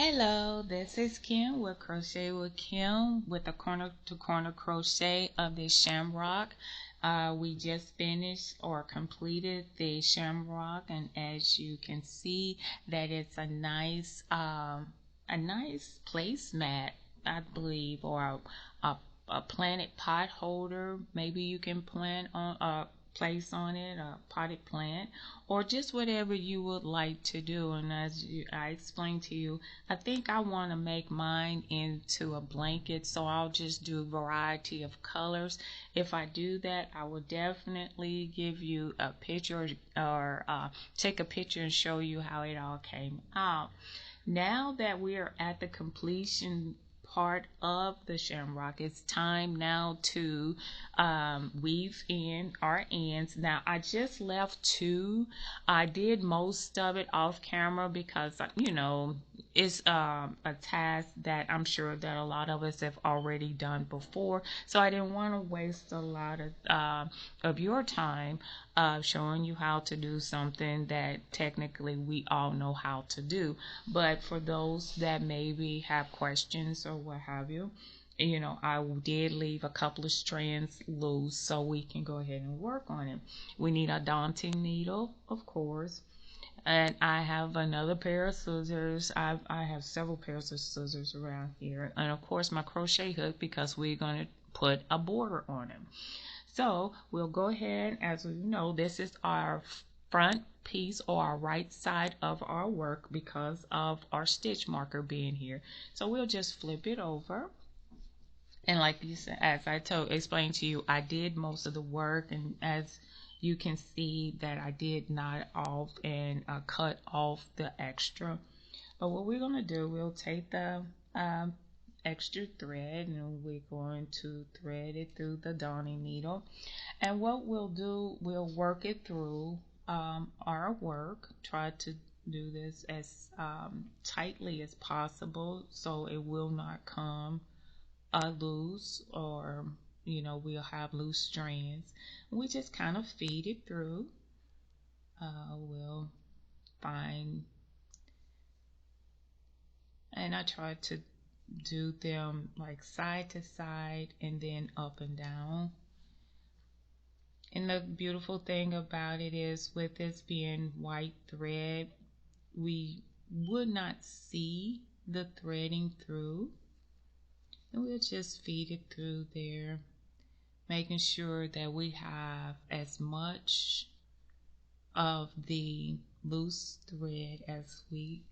Hello, this is Kim with Crochet with Kim with the corner to corner crochet of the Shamrock. We just finished or completed the Shamrock, and as you can see, that it's a nice placemat, I believe, or a planted pot holder. Maybe you can plant on place on it a potted plant, or just whatever you would like to do. And I explained to you, I think I want to make mine into a blanket, so I'll just do a variety of colors. If I do that, I will definitely give you a picture, or take a picture and show you how it all came out. Now that we are at the completion part of the Shamrock, it's time now to weave in our ends. Now I just left two. I did most of it off camera because it's a task that I'm sure that a lot of us have already done before, so I didn't want to waste a lot of your time showing you how to do something that technically we all know how to do. But for those that maybe have questions or what have you, I did leave a couple of strands loose so we can go ahead and work on it. We need a daunting needle, of course, and I have another pair of scissors. I have several pairs of scissors around here, and of course my crochet hook, because we're going to put a border on it. So we'll go ahead, as you know, this is our front piece, or our right side of our work, because of our stitch marker being here. So we'll just flip it over. And like you said, as I explained to you, I did most of the work, and as you can see that I did knot off and cut off the extra. But what we're going to do, we'll take the extra thread, and we're going to thread it through the darning needle. And what we'll do, we'll work it through our work. Try to do this as tightly as possible so it will not come loose, or we'll have loose strands. We just kind of feed it through. We'll find, and I try to do them like side to side and then up and down. And the beautiful thing about it is, with this being white thread, we would not see the threading through. And we'll just feed it through there, making sure that we have as much of the loose thread as we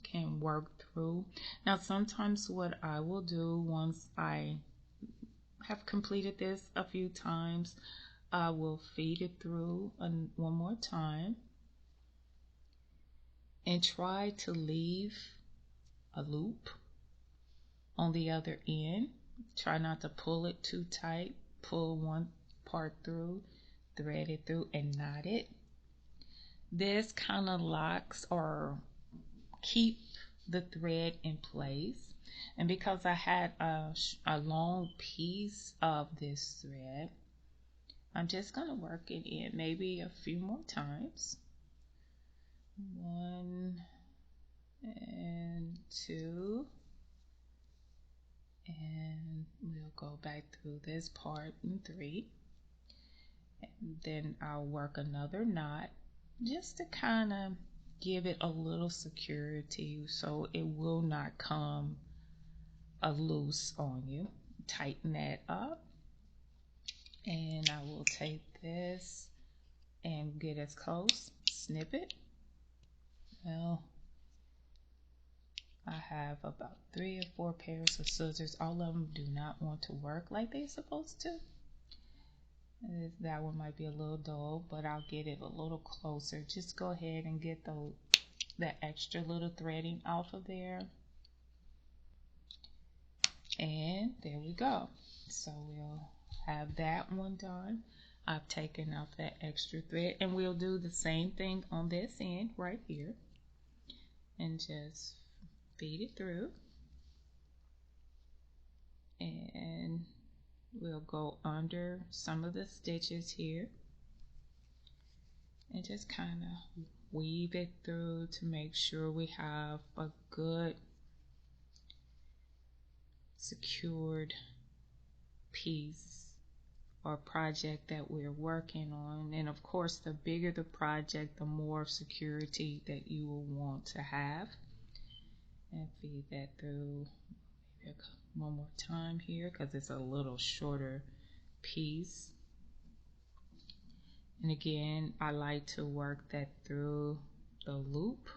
can work through. Now sometimes what I will do, once I have completed this a few times, I will feed it through one more time and try to leave a loop on the other end. Try not to pull it too tight. Pull one part through, thread it through, and knot it. This kind of locks or keep the thread in place. And because I had a long piece of this thread, I'm just going to work it in maybe a few more times. 1 and 2. And we'll go back through this part in 3. And then I'll work another knot just to kind of give it a little security so it will not come loose on you. Tighten that up. And I will take this and get as close, snip it. Well, I have about 3 or 4 pairs of scissors. All of them do not want to work like they're supposed to. That one might be a little dull, but I'll get it a little closer. Just go ahead and get that extra little threading off of there. And there we go. So we'll have that one done. I've taken off that extra thread, and we'll do the same thing on this end right here. And just feed it through, and we'll go under some of the stitches here and just kind of weave it through to make sure we have a good secured piece or project that we're working on. And of course, the bigger the project, the more security that you will want to have. And feed that through one more time here because it's a little shorter piece. And again, I like to work that through the loop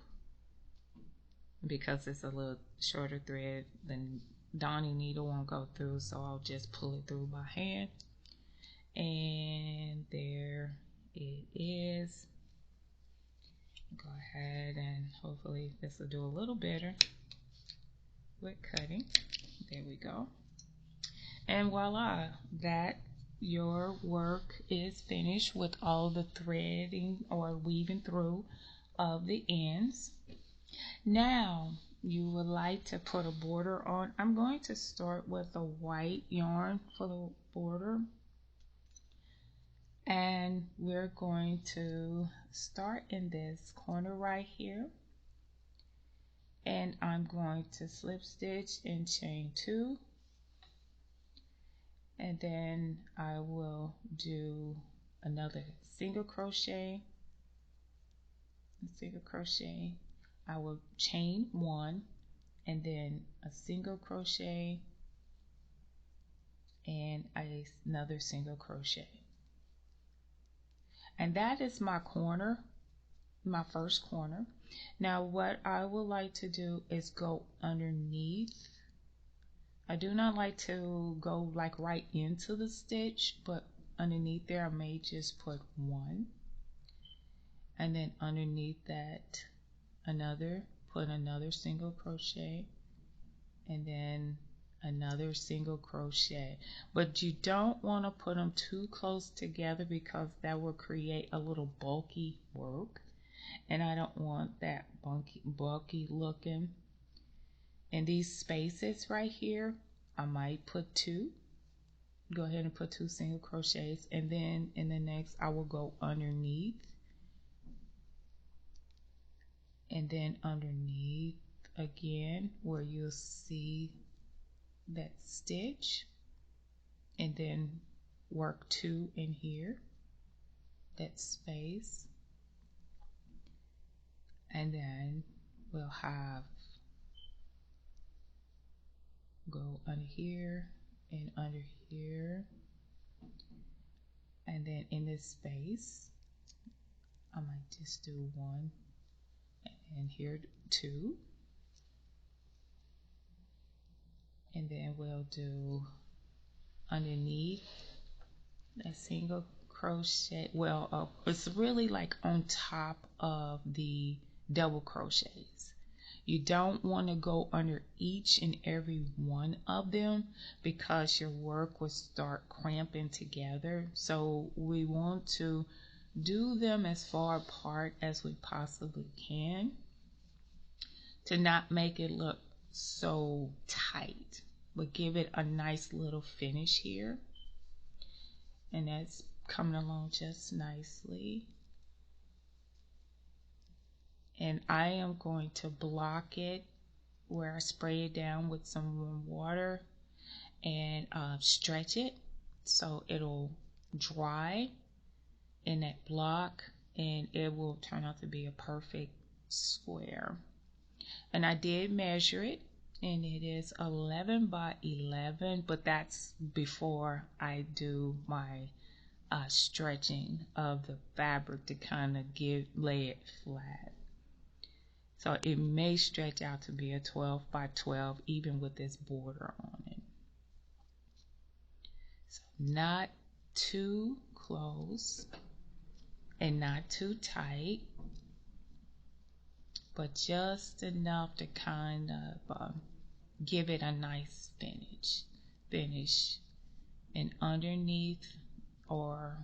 because it's a little shorter thread. The darning needle won't go through, so I'll just pull it through by hand. And there it is. Go ahead and hopefully this will do a little better with cutting. There we go. And voila, that your work is finished with all the threading or weaving through of the ends. Now you would like to put a border on. I'm going to start with a white yarn for the border, and we're going to start in this corner right here, and I'm going to slip stitch and chain 2, and then I will do another single crochet, I will chain 1 and then a single crochet and another single crochet. And that is my corner, my first corner. Now what I would like to do is go underneath. I do not like to go like right into the stitch, but underneath there I may just put 1, and then underneath that put another single crochet, and then another single crochet. But you don't want to put them too close together because that will create a little bulky work, and I don't want that bulky looking. In these spaces right here, I might put 2. Go ahead and put 2 single crochets, and then in the next I will go underneath, and then underneath again where you'll see that stitch, and then work 2 in here, that space, and then we'll have go under here and under here, and then in this space I might just do 1, and here 2, and then we'll do underneath a single crochet. Well, it's really like on top of the double crochets. You don't want to go under each and every one of them because your work will start cramping together. So we want to do them as far apart as we possibly can to not make it look so tight, but give it a nice little finish here. And that's coming along just nicely. And I am going to block it where I spray it down with some warm water and stretch it so it'll dry in that block, and it will turn out to be a perfect square. And I did measure it, and it is 11 by 11, but that's before I do my stretching of the fabric to kind of lay it flat. So it may stretch out to be a 12 by 12 even with this border on it. So not too close and not too tight, but just enough to kind of give it a nice finish. And underneath or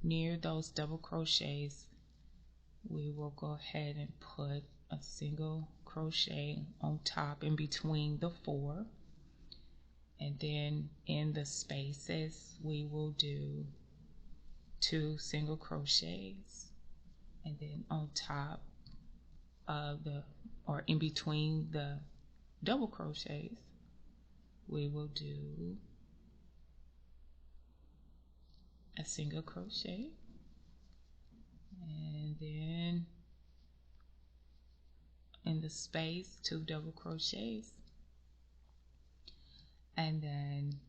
near those double crochets, we will go ahead and put a single crochet on top in between the 4, and then in the spaces we will do 2 single crochets, and then on top of or in between the double crochets we will do a single crochet, and then in the space 2 double crochets, and then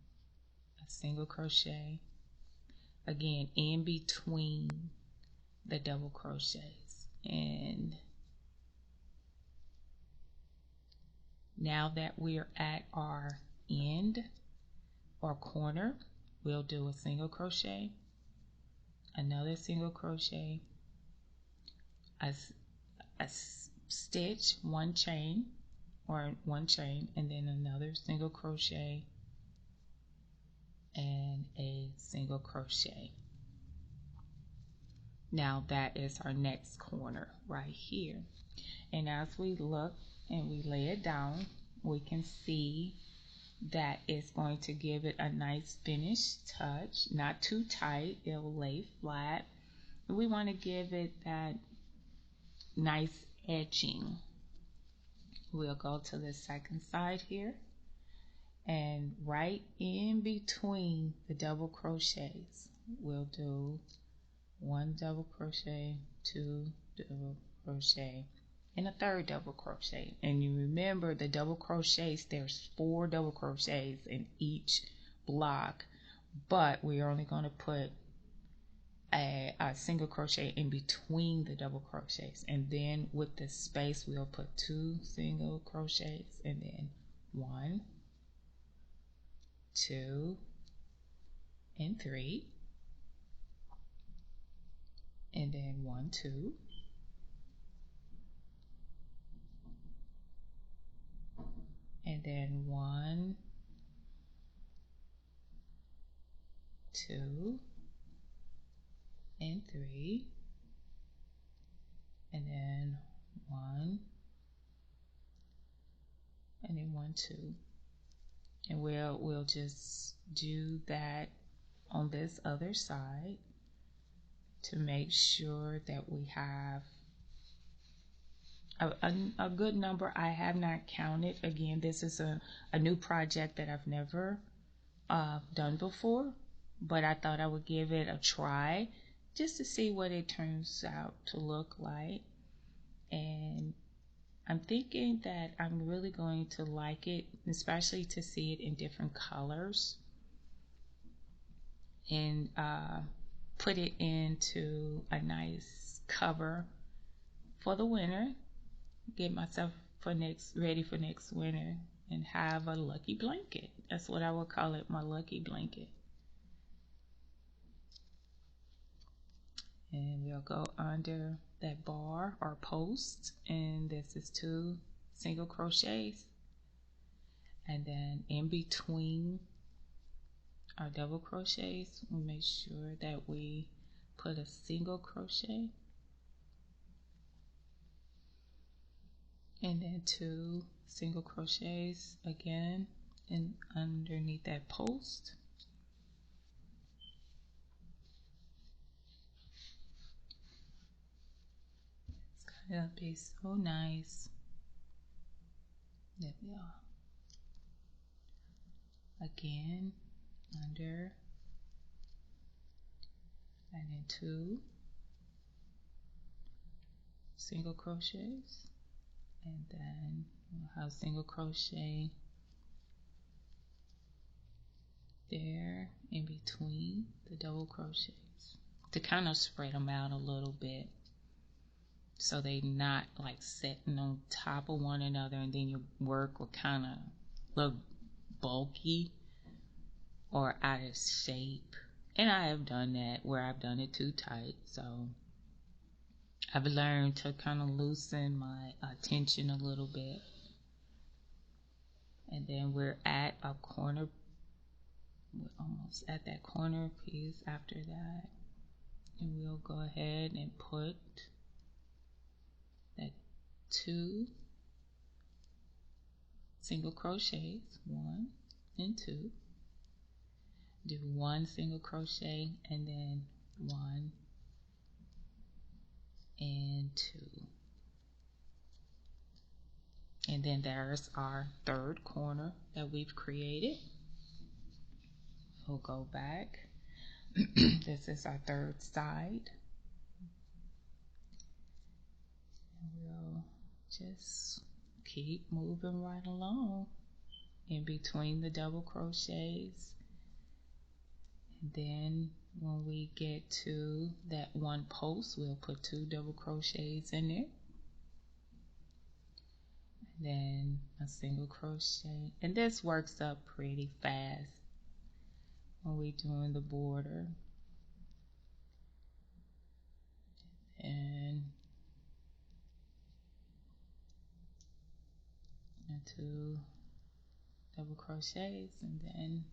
a single crochet again in between the double crochets. And now that we're at our end or corner, we'll do a single crochet, another single crochet, a stitch, one chain, and then another single crochet and a single crochet. Now that is our next corner right here. And as we look and we lay it down, we can see that it's going to give it a nice finished touch, not too tight, it'll lay flat. We want to give it that nice edging. We'll go to the second side here, and right in between the double crochets we'll do 1 double crochet, 2 double crochet, and a 3rd double crochet. And you remember the double crochets, there's 4 double crochets in each block, but we're only going to put a single crochet in between the double crochets, and then with the space we'll put 2 single crochets, and then 1, 2, and 3, and then 1, 2, and then 1, 2, and 3, and then 1, and then 1, 2, and we'll just do that on this other side to make sure that we have a good number. I have not counted. Again, this is a new project that I've never done before, but I thought I would give it a try just to see what it turns out to look like. And I'm thinking that I'm really going to like it, especially to see it in different colors, and put it into a nice cover for the winter. Get myself ready for next winter and have a lucky blanket. That's what I would call it, my lucky blanket. And we'll go under that bar or post, and this is 2 single crochets, and then in between our double crochets we make sure that we put a single crochet, and then 2 single crochets again and underneath that post. It's gonna be so nice. There we are. Again, under, and then 2 single crochets, and then we'll have single crochet there in between the double crochets to kind of spread them out a little bit so they not like sitting on top of one another, and then your work will kind of look bulky or out of shape. And I have done that where I've done it too tight, so I've learned to kind of loosen my tension a little bit. And then we're at a corner, we're almost at that corner piece after that, and we'll go ahead and put that 2 single crochets, 1 and 2, do 1 single crochet, and then 1 and 2, And then there's our third corner that we've created. We'll go back. This is our third side. And we'll just keep moving right along in between the double crochets. And then when we get to that one post, we'll put 2 double crochets in it. And then a single crochet. And this works up pretty fast when we're doing the border. And 2 double crochets, and then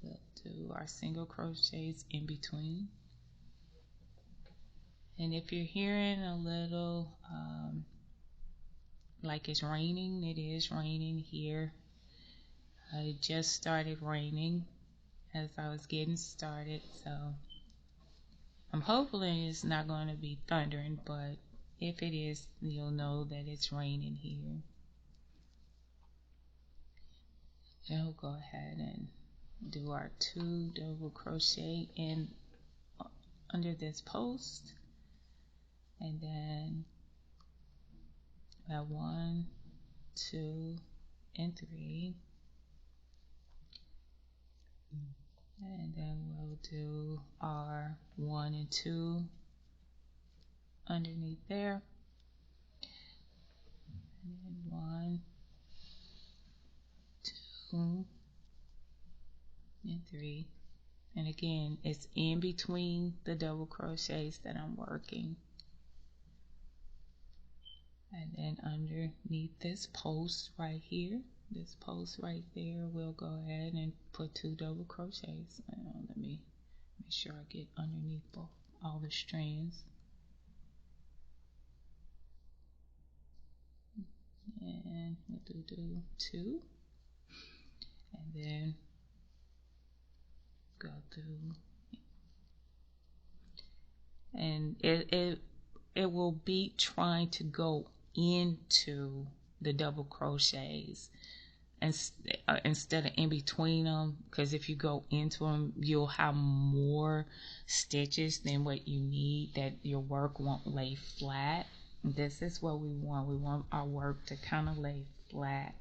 we'll do our single crochets in between. And if you're hearing a little like it's raining, it is raining here. It just started raining as I was getting started, so I'm hoping it's not going to be thundering, but if it is, you'll know that it's raining here. And we'll go ahead and do our 2 double crochet in under this post, and then 1, 2, and 3, and then we'll do our 1 and 2 underneath there, and then 1, 2, and 3. And again, it's in between the double crochets that I'm working. And then underneath this post right here, this post right there, we'll go ahead and put 2 double crochets. Let me make sure I get underneath all the strands. And we'll do 2, and then go through, and it will be trying to go into the double crochets and instead of in between them, because if you go into them, you'll have more stitches than what you need, that your work won't lay flat. This is what we want. We want our work to kind of lay flat.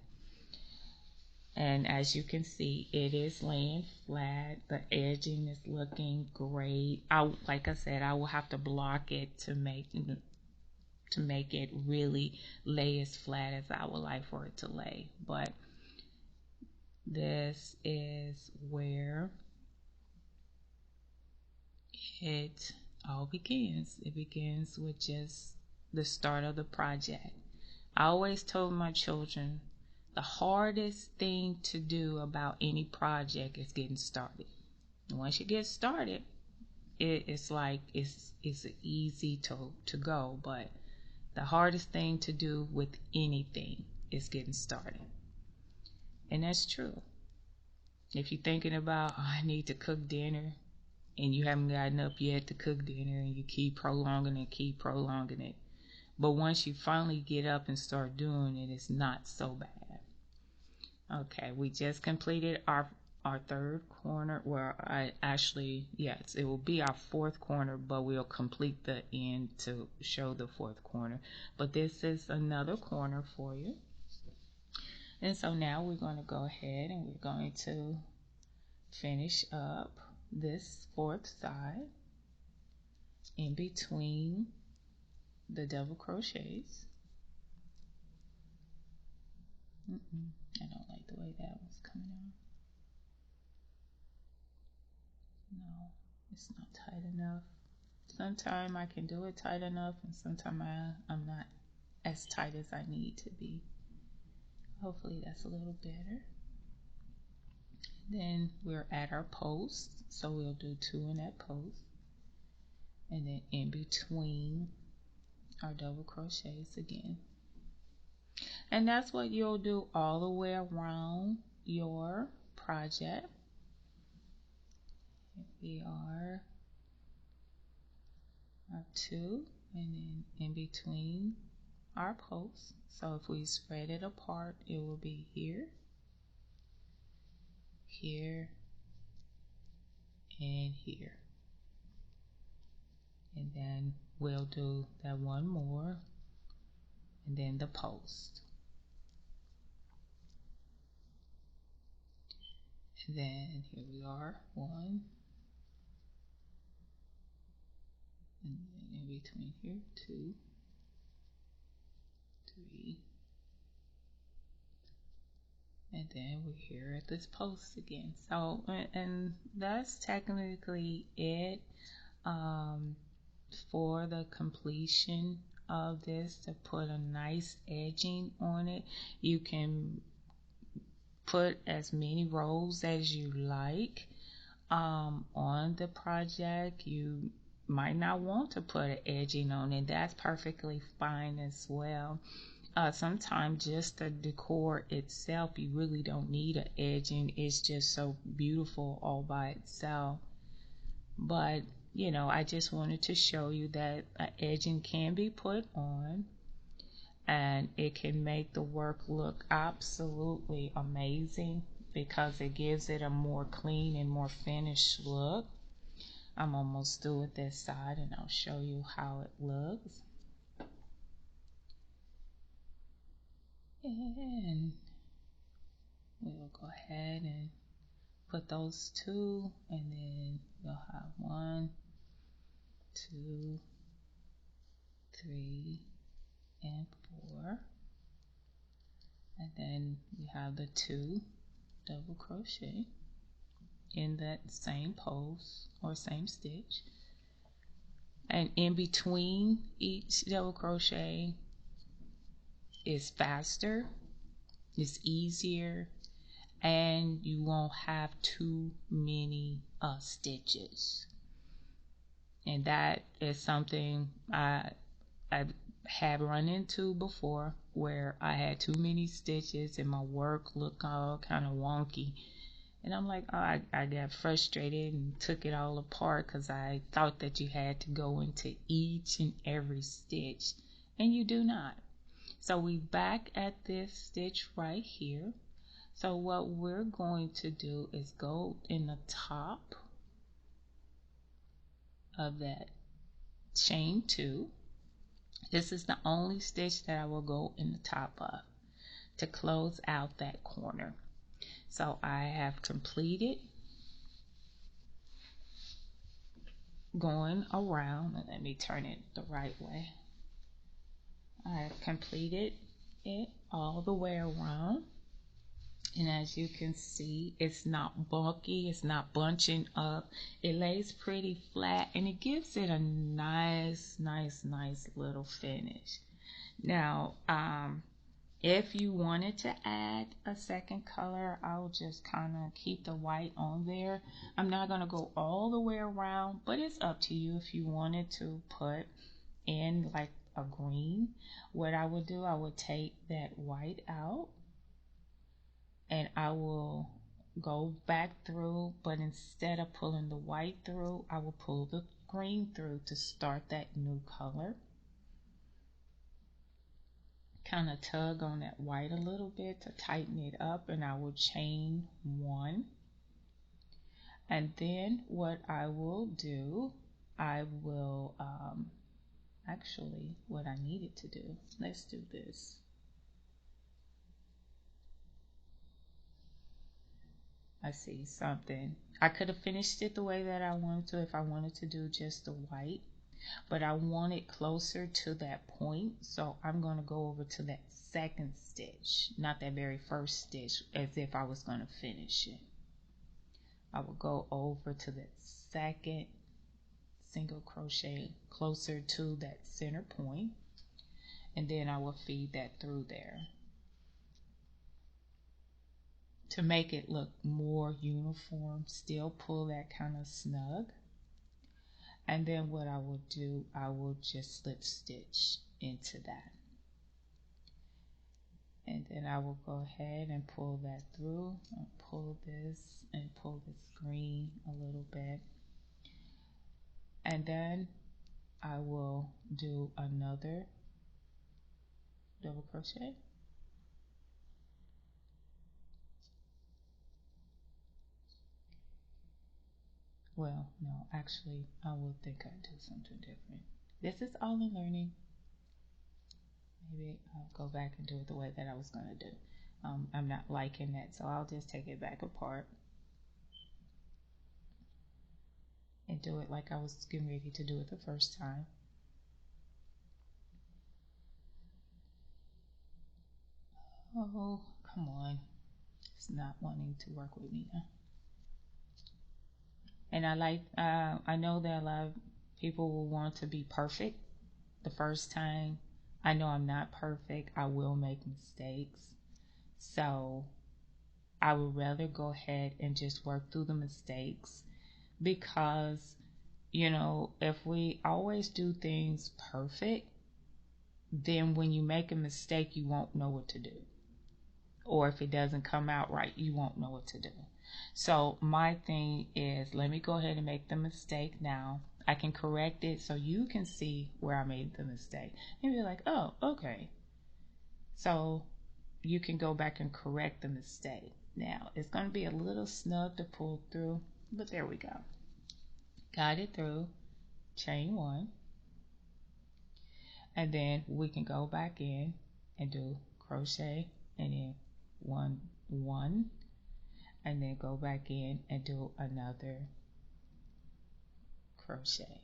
And as you can see, it is laying flat. The edging is looking great. Like I said, I will have to block it to make it really lay as flat as I would like for it to lay. But this is where it all begins. It begins with just the start of the project. I always told my children, the hardest thing to do about any project is getting started. Once you get started, it's like it's easy to go, but the hardest thing to do with anything is getting started. And that's true. If you're thinking about, I need to cook dinner, and you haven't gotten up yet to cook dinner, and you keep prolonging it, but once you finally get up and start doing it, it's not so bad. Okay, we just completed our third corner. Well, yes, it will be our 4th corner, but we'll complete the end to show the 4th corner. But this is another corner for you. And so now we're going to go ahead and we're going to finish up this 4th side in between the double crochets. I don't like the way that was coming out. No, it's not tight enough. Sometimes I can do it tight enough, and sometimes I'm not as tight as I need to be. Hopefully that's a little better. Then we're at our post, so we'll do 2 in that post, and then in between our double crochets again. And that's what you'll do all the way around your project. Here we are, our 2, and then in between our post. So if we spread it apart, it will be here, here, and here. And then we'll do that one more, and then the post. And then here we are, one, and then in between here, 2, 3, and then we're here at this post again. So, and that's technically it for the completion of this. To put a nice edging on it, you can put as many rows as you like on the project. You might not want to put an edging on it. That's perfectly fine as well. Sometimes just the decor itself, you really don't need an edging. It's just so beautiful all by itself. But you know, I just wanted to show you that an edging can be put on, and it can make the work look absolutely amazing because it gives it a more clean and more finished look. I'm almost through with this side, and I'll show you how it looks. And we'll go ahead and put those 2, and then we'll have 1, 2, 3, and 4. And then we have the 2 double crochet in that same pose or same stitch. And in between each double crochet is faster, it's easier, and you won't have too many stitches. And that is something I have run into before, where I had too many stitches and my work looked all kind of wonky. And I'm like, oh, I got frustrated and took it all apart because I thought that you had to go into each and every stitch, and you do not. So we back at this stitch right here. So what we're going to do is go in the top of that chain 2. This is the only stitch that I will go in the top of to close out that corner. So I have completed going around, and let me turn it the right way. I have completed it all the way around, and as you can see, it's not bulky, it's not bunching up, it lays pretty flat, and it gives it a nice little finish. Now if you wanted to add a second color, I'll just kind of keep the white on there. I'm not going to go all the way around, but it's up to you if you wanted to put in like a green. What I would do, I would take that white out, and I will go back through, but instead of pulling the white through, I will pull the green through to start that new color. Kind of tug on that white a little bit to tighten it up, and I will chain 1. And then what I will do, I will actually what I needed to do, let's do this. I see something. I could have finished it the way that I wanted to if I wanted to do just the white, but I want it closer to that point, so I'm going to go over to that second stitch, not that very first stitch, as if I was going to finish it. I will go over to that second single crochet closer to that center point, and then I will feed that through there to make it look more uniform. Still pull that kind of snug. And then what I will do, I will just slip stitch into that. And then I will go ahead and pull that through, and pull this and pull this green a little bit. And then I will do another double crochet. Well, no, actually, I would think I'd do something different. This is all in learning. Maybe I'll go back and do it the way that I was going to do. I'm not liking that, so I'll just take it back apart and do it like I was getting ready to do it the first time. Oh, come on. It's not wanting to work with me now. And I know that a lot of people will want to be perfect the first time. I know I'm not perfect. I will make mistakes. So I would rather go ahead and just work through the mistakes, because, if we always do things perfect, then when you make a mistake, you won't know what to do. Or if it doesn't come out right, you won't know what to do. So my thing is, let me go ahead and make the mistake now. I can correct it so you can see where I made the mistake. And be like, oh, okay. So you can go back and correct the mistake. Now, it's going to be a little snug to pull through, but there we go. Got it through. Chain 1. And then we can go back in and do crochet and then 1, 1, and then go back in and do another crochet,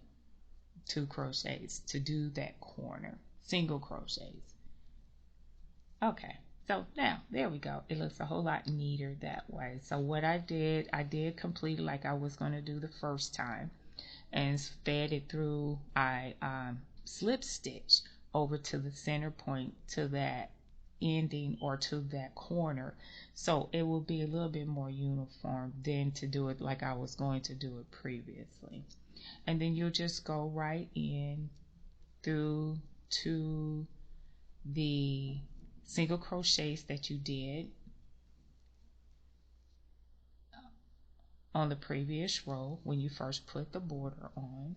2 crochets to do that corner, single crochets. Okay, so now there we go. It looks a whole lot neater that way. So what I did complete it like I was going to do the first time, and fed it through. I slip stitch over to the center point, to that ending or to that corner, so it will be a little bit more uniform than to do it like I was going to do it previously. And then you'll just go right in through to the single crochets that you did on the previous row when you first put the border on,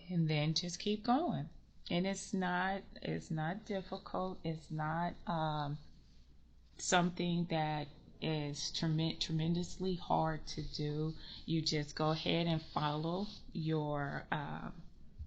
and then just keep going. And it's not difficult. It's not something that is tremendously hard to do. You just go ahead and follow your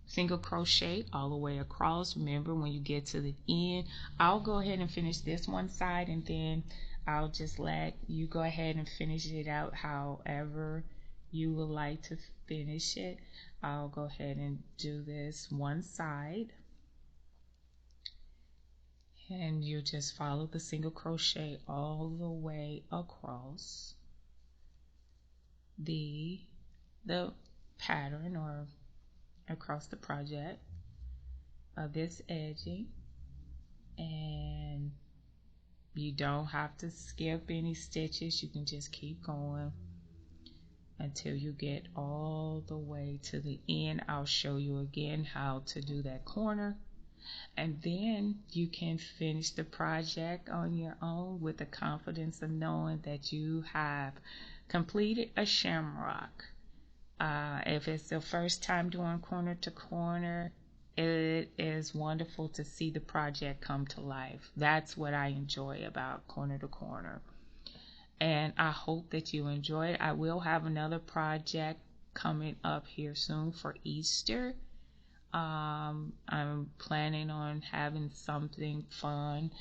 single crochet all the way across. Remember, when you get to the end, I'll go ahead and finish this one side, and then I'll just let you go ahead and finish it out however you would like to finish it. I'll go ahead and do this one side, and you just follow the single crochet all the way across the pattern, or across the project of this edging, and you don't have to skip any stitches. You can just keep going until you get all the way to the end. I'll show you again how to do that corner, and then you can finish the project on your own with the confidence of knowing that you have completed a shamrock. If it's the first time doing corner to corner, it is wonderful to see the project come to life. That's what I enjoy about corner to corner. And I hope that you enjoy it. I will have another project coming up here soon for Easter. I'm planning on having something fun,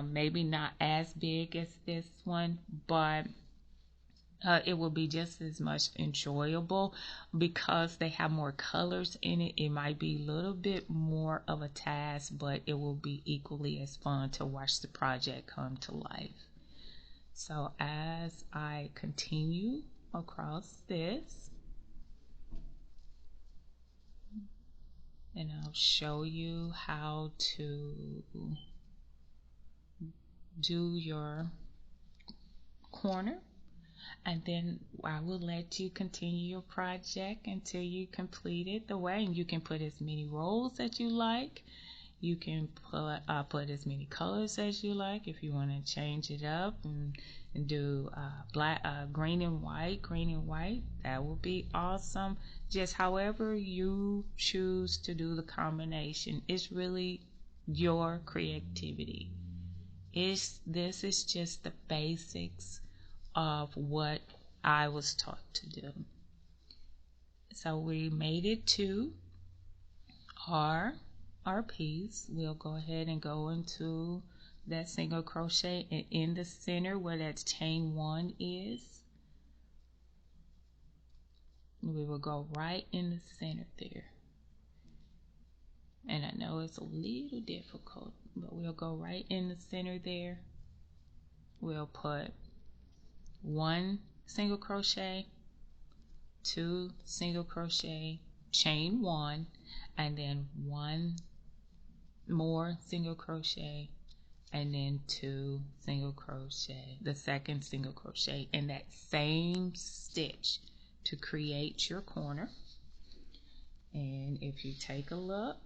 maybe not as big as this one, but it will be just as much enjoyable because they have more colors in it. It might be a little bit more of a task, but it will be equally as fun to watch the project come to life. So as I continue across this, and I'll show you how to do your corner, and then I will let you continue your project until you complete it the way, and you can put as many rows as you like. You can put as many colors as you like. If you want to change it up and do black, green and white, that will be awesome. Just however you choose to do the combination, it's really your creativity. This is just the basics of what I was taught to do. So we made it to our piece. We'll go ahead and go into that single crochet, and in the center where that chain 1 is, we will go right in the center there. And I know it's a little difficult, but we'll go right in the center there. We'll put 1 single crochet, 2 single crochet, chain 1, and then 1 more single crochet, and then 2 single crochet, the second single crochet in that same stitch to create your corner. And if you take a look,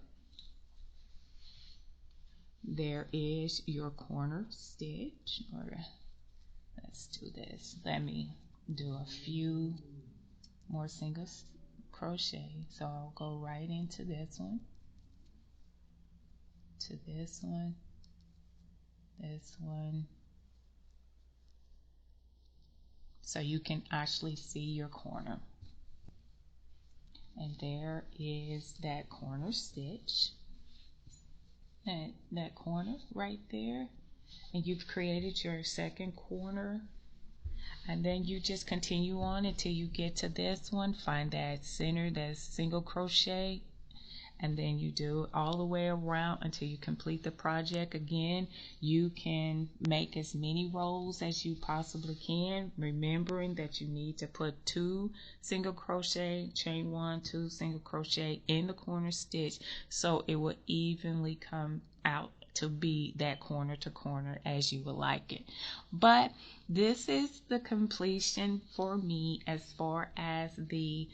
there is your corner stitch. Or let's do this. Let me do a few more single crochet. So I'll go right into this one, to this one, this one, so you can actually see your corner. And there is that corner stitch, and that corner right there, and you've created your second corner. And then you just continue on until you get to this one. Find that center, that single crochet, and then you do all the way around until you complete the project. Again, you can make as many rows as you possibly can, remembering that you need to put 2 single crochet, chain 1, 2 single crochet in the corner stitch, so it will evenly come out to be that corner to corner as you would like it. But this is the completion for me as far as the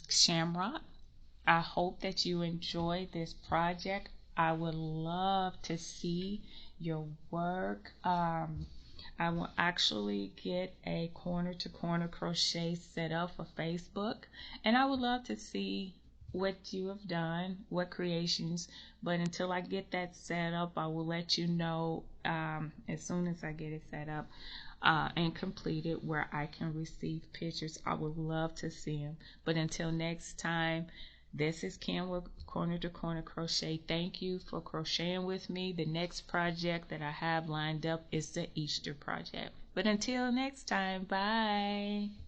shamrock. I hope that you enjoyed this project. I would love to see your work. I will actually get a corner to corner crochet set up for Facebook, and I would love to see what you have done, what creations. But until I get that set up, I will let you know as soon as I get it set up and completed, where I can receive pictures. I would love to see them. But until next time, this is Kim with Corner to Corner Crochet. Thank you for crocheting with me. The next project that I have lined up is the Easter project. But until next time, bye.